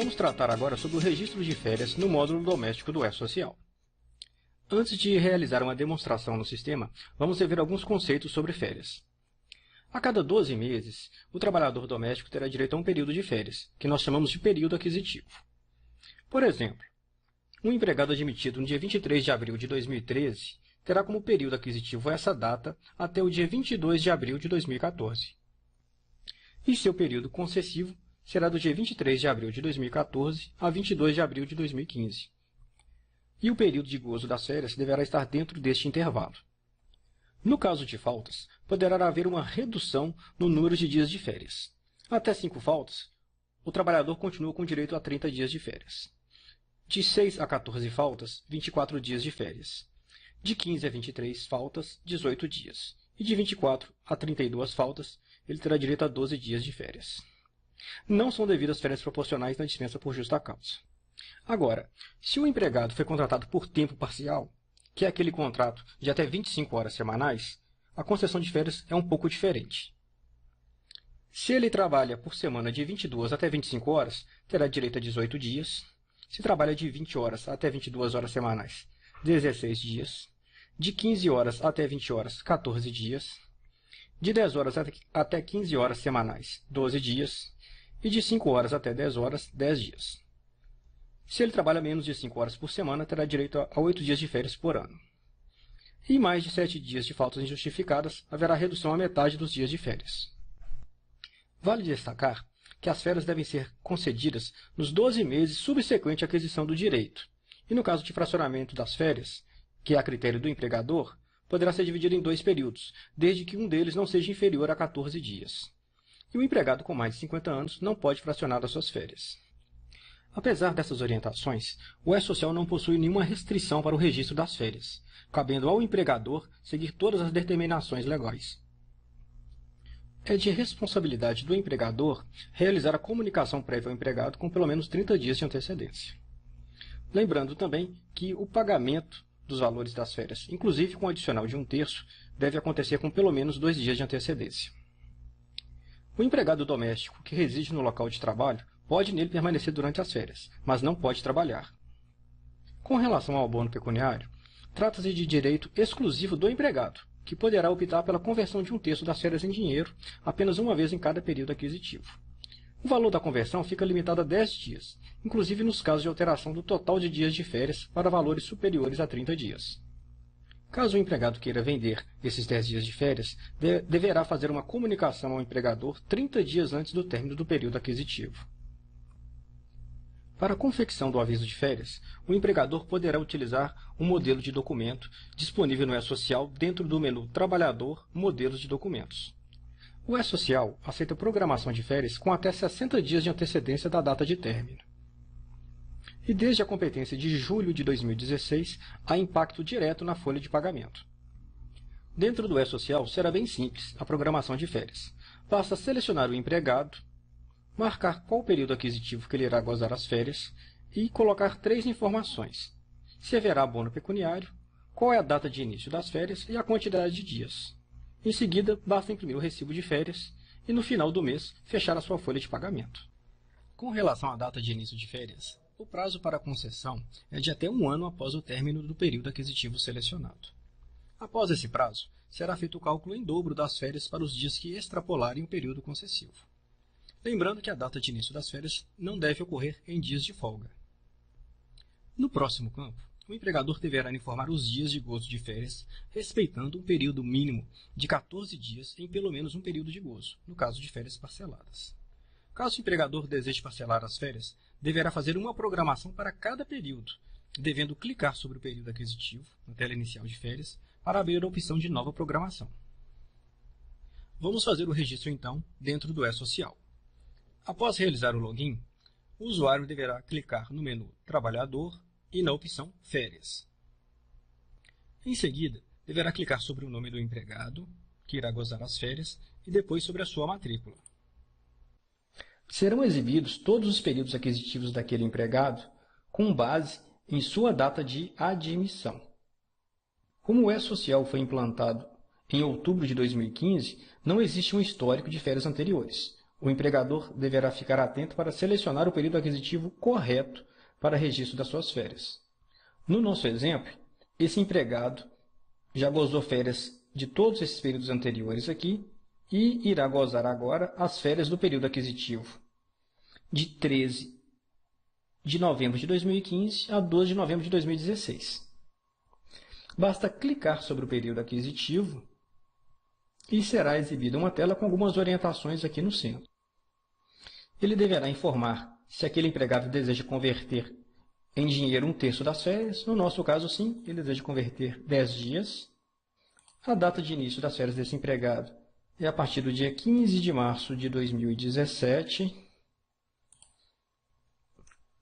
Vamos tratar agora sobre o registro de férias no módulo doméstico do E-Social. Antes de realizar uma demonstração no sistema, vamos rever alguns conceitos sobre férias. A cada 12 meses, o trabalhador doméstico terá direito a um período de férias, que nós chamamos de período aquisitivo. Por exemplo, um empregado admitido no dia 23 de abril de 2013 terá como período aquisitivo essa data até o dia 22 de abril de 2014. E seu período concessivo será do dia 23 de abril de 2014 a 22 de abril de 2015. E o período de gozo das férias deverá estar dentro deste intervalo. No caso de faltas, poderá haver uma redução no número de dias de férias. Até 5 faltas, o trabalhador continua com direito a 30 dias de férias. De 6 a 14 faltas, 24 dias de férias. De 15 a 23 faltas, 18 dias. E de 24 a 32 faltas, ele terá direito a 12 dias de férias. Não são devidas férias proporcionais na dispensa por justa causa. Agora, se o empregado foi contratado por tempo parcial, que é aquele contrato de até 25 horas semanais, a concessão de férias é um pouco diferente. Se ele trabalha por semana de 22 até 25 horas, terá direito a 18 dias. Se trabalha de 20 horas até 22 horas semanais, 16 dias. De 15 horas até 20 horas, 14 dias. De 10 horas até 15 horas semanais, 12 dias. E de 5 horas até 10 horas, 10 dias. Se ele trabalha menos de 5 horas por semana, terá direito a 8 dias de férias por ano. E mais de 7 dias de faltas injustificadas, haverá redução à metade dos dias de férias. Vale destacar que as férias devem ser concedidas nos 12 meses subsequente à aquisição do direito. E no caso de fracionamento das férias, que é a critério do empregador, poderá ser dividido em 2 períodos, desde que um deles não seja inferior a 14 dias. E o empregado com mais de 50 anos não pode fracionar as suas férias. Apesar dessas orientações, o E-Social não possui nenhuma restrição para o registro das férias, cabendo ao empregador seguir todas as determinações legais. É de responsabilidade do empregador realizar a comunicação prévia ao empregado com pelo menos 30 dias de antecedência. Lembrando também que o pagamento dos valores das férias, inclusive com adicional de 1/3, deve acontecer com pelo menos 2 dias de antecedência. O empregado doméstico que reside no local de trabalho pode nele permanecer durante as férias, mas não pode trabalhar. Com relação ao abono pecuniário, trata-se de direito exclusivo do empregado, que poderá optar pela conversão de 1/3 das férias em dinheiro apenas uma vez em cada período aquisitivo. O valor da conversão fica limitado a 10 dias, inclusive nos casos de alteração do total de dias de férias para valores superiores a 30 dias. Caso o empregado queira vender esses 10 dias de férias, deverá fazer uma comunicação ao empregador 30 dias antes do término do período aquisitivo. Para a confecção do aviso de férias, o empregador poderá utilizar um modelo de documento disponível no E-Social dentro do menu Trabalhador, Modelos de Documentos. O E-Social aceita programação de férias com até 60 dias de antecedência da data de término. E desde a competência de julho de 2016, há impacto direto na folha de pagamento. Dentro do E-Social será bem simples a programação de férias. Basta selecionar o empregado, marcar qual período aquisitivo que ele irá gozar as férias e colocar 3 informações: se haverá abono pecuniário, qual é a data de início das férias e a quantidade de dias. Em seguida, basta imprimir o recibo de férias e, no final do mês, fechar a sua folha de pagamento. Com relação à data de início de férias, o prazo para a concessão é de até 1 ano após o término do período aquisitivo selecionado. Após esse prazo, será feito o cálculo em dobro das férias para os dias que extrapolarem o período concessivo. Lembrando que a data de início das férias não deve ocorrer em dias de folga. No próximo campo, o empregador deverá informar os dias de gozo de férias, respeitando um período mínimo de 14 dias em pelo menos um período de gozo, no caso de férias parceladas. Caso o empregador deseje parcelar as férias, deverá fazer uma programação para cada período, devendo clicar sobre o período aquisitivo, na tela inicial de férias, para abrir a opção de nova programação. Vamos fazer o registro, então, dentro do E-Social. Após realizar o login, o usuário deverá clicar no menu Trabalhador e na opção Férias. Em seguida, deverá clicar sobre o nome do empregado, que irá gozar as férias, e depois sobre a sua matrícula. Serão exibidos todos os períodos aquisitivos daquele empregado com base em sua data de admissão. Como o E-Social foi implantado em outubro de 2015, não existe um histórico de férias anteriores. o empregador deverá ficar atento para selecionar o período aquisitivo correto para registro das suas férias. No nosso exemplo, esse empregado já gozou férias de todos esses períodos anteriores aqui e irá gozar agora as férias do período aquisitivo de 13 de novembro de 2015 a 12 de novembro de 2016. Basta clicar sobre o período aquisitivo e será exibida uma tela com algumas orientações aqui no centro. Ele deverá informar se aquele empregado deseja converter em dinheiro 1/3 das férias. No nosso caso, sim, ele deseja converter 10 dias. A data de início das férias desse empregado é a partir do dia 15 de março de 2017.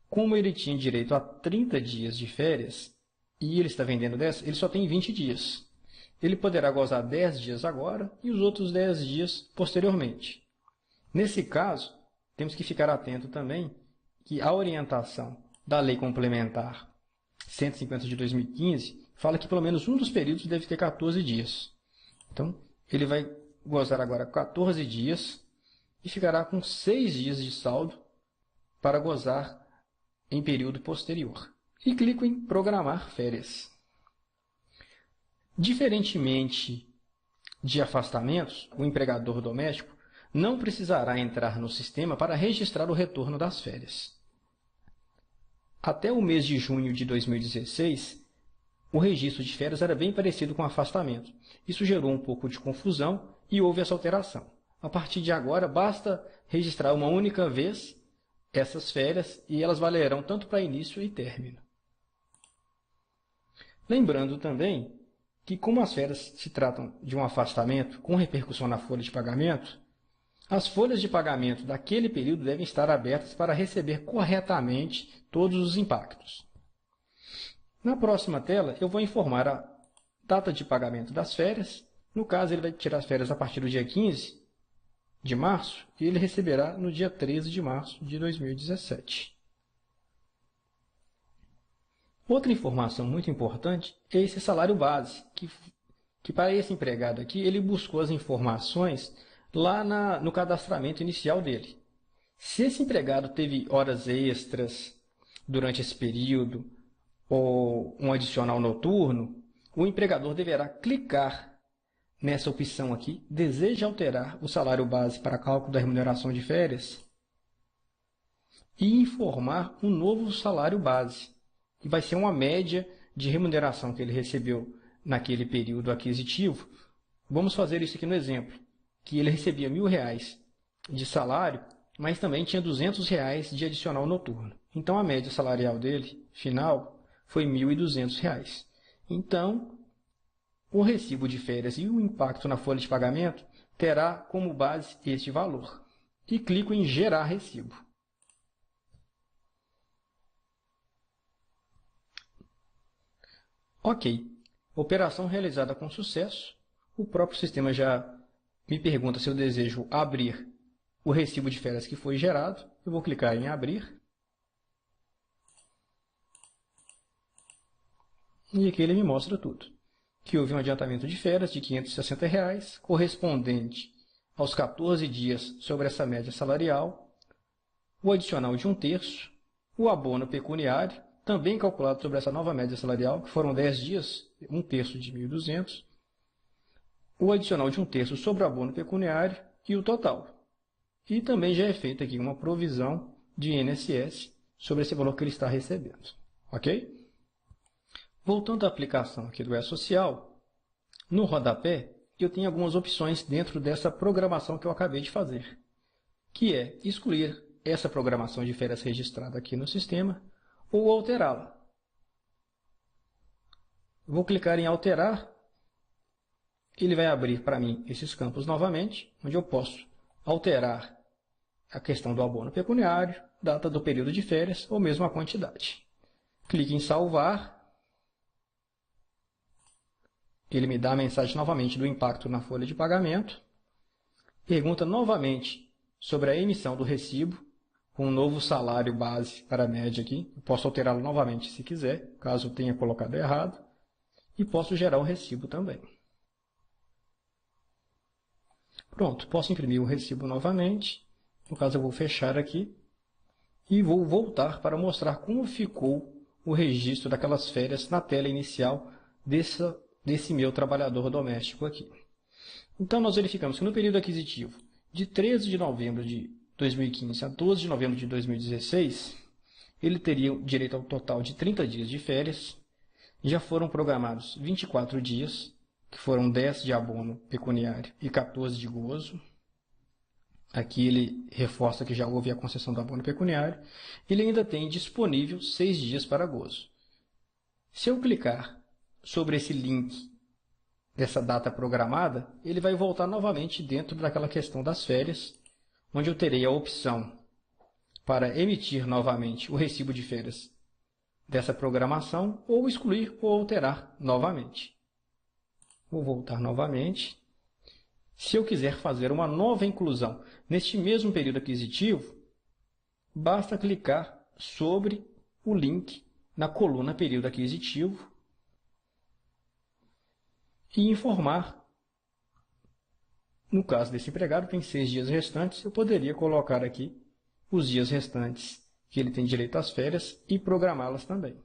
Como ele tinha direito a 30 dias de férias e ele está vendendo 10, ele só tem 20 dias. Ele poderá gozar 10 dias agora e os outros 10 dias posteriormente. Nesse caso, temos que ficar atento também que a orientação da Lei Complementar 150 de 2015 fala que pelo menos um dos períodos deve ter 14 dias. Então, ele vai gozar agora 14 dias e ficará com 6 dias de saldo para gozar em período posterior. E clico em Programar férias. Diferentemente de afastamentos, o empregador doméstico não precisará entrar no sistema para registrar o retorno das férias. Até o mês de junho de 2016, o registro de férias era bem parecido com o afastamento. Isso gerou um pouco de confusão e houve essa alteração. A partir de agora, basta registrar uma única vez essas férias e elas valerão tanto para início e término. Lembrando também que, como as férias se tratam de um afastamento com repercussão na folha de pagamento, as folhas de pagamento daquele período devem estar abertas para receber corretamente todos os impactos. Na próxima tela, eu vou informar a data de pagamento das férias. No caso, ele vai tirar as férias a partir do dia 15 de março e ele receberá no dia 13 de março de 2017. Outra informação muito importante é esse salário base, que para esse empregado aqui, ele buscou as informações lá no cadastramento inicial dele. Se esse empregado teve horas extras durante esse período, ou um adicional noturno, o empregador deverá clicar nessa opção aqui, deseja alterar o salário base para cálculo da remuneração de férias, e informar um novo salário base, que vai ser uma média de remuneração que ele recebeu naquele período aquisitivo. Vamos fazer isso aqui no exemplo, que ele recebia R$1.000 de salário, mas também tinha R$200 de adicional noturno. Então, a média salarial dele, final, foi R$1.200. Então, o recibo de férias e o impacto na folha de pagamento terá como base este valor. E clico em Gerar recibo. Ok, operação realizada com sucesso. O próprio sistema já me pergunta se eu desejo abrir o recibo de férias que foi gerado. Eu vou clicar em Abrir. E aqui ele me mostra tudo. Que houve um adiantamento de férias de R$560, correspondente aos 14 dias sobre essa média salarial, o adicional de 1/3, o abono pecuniário, também calculado sobre essa nova média salarial, que foram 10 dias, 1/3 de 1.200, o adicional de 1/3 sobre o abono pecuniário e o total. E também já é feita aqui uma provisão de INSS sobre esse valor que ele está recebendo. Ok? Voltando à aplicação aqui do E-Social, no rodapé, eu tenho algumas opções dentro dessa programação que eu acabei de fazer, que é excluir essa programação de férias registrada aqui no sistema ou alterá-la. Vou clicar em Alterar. Ele vai abrir para mim esses campos novamente, onde eu posso alterar a questão do abono pecuniário, data do período de férias ou mesmo a quantidade. Clique em Salvar. Ele me dá a mensagem novamente do impacto na folha de pagamento. Pergunta novamente sobre a emissão do recibo, com um novo salário base para a média aqui. Eu posso alterá-lo novamente se quiser, caso eu tenha colocado errado. E posso gerar o recibo também. Pronto, posso imprimir o recibo novamente No caso, eu vou fechar aqui e vou voltar para mostrar como ficou o registro daquelas férias na tela inicial desse meu trabalhador doméstico aqui. Então, nós verificamos que no período aquisitivo de 13 de novembro de 2015 a 12 de novembro de 2016, ele teria direito ao total de 30 dias de férias. Já foram programados 24 dias, que foram 10 de abono pecuniário e 14 de gozo. Aqui ele reforça que já houve a concessão do abono pecuniário. Ele ainda tem disponível 6 dias para gozo. Se eu clicar sobre esse link dessa data programada, ele vai voltar novamente dentro daquela questão das férias, onde eu terei a opção para emitir novamente o recibo de férias dessa programação, ou excluir ou alterar novamente. Vou voltar novamente. Se eu quiser fazer uma nova inclusão neste mesmo período aquisitivo, basta clicar sobre o link na coluna período aquisitivo e informar. No caso desse empregado, tem 6 dias restantes, eu poderia colocar aqui os dias restantes que ele tem direito às férias e programá-las também.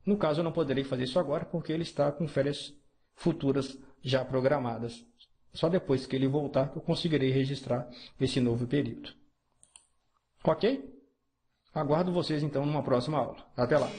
No caso, eu não poderei fazer isso agora, porque ele está com férias futuras já programadas. Só depois que ele voltar, eu conseguirei registrar esse novo período. Ok? Aguardo vocês, então, numa próxima aula. Até lá!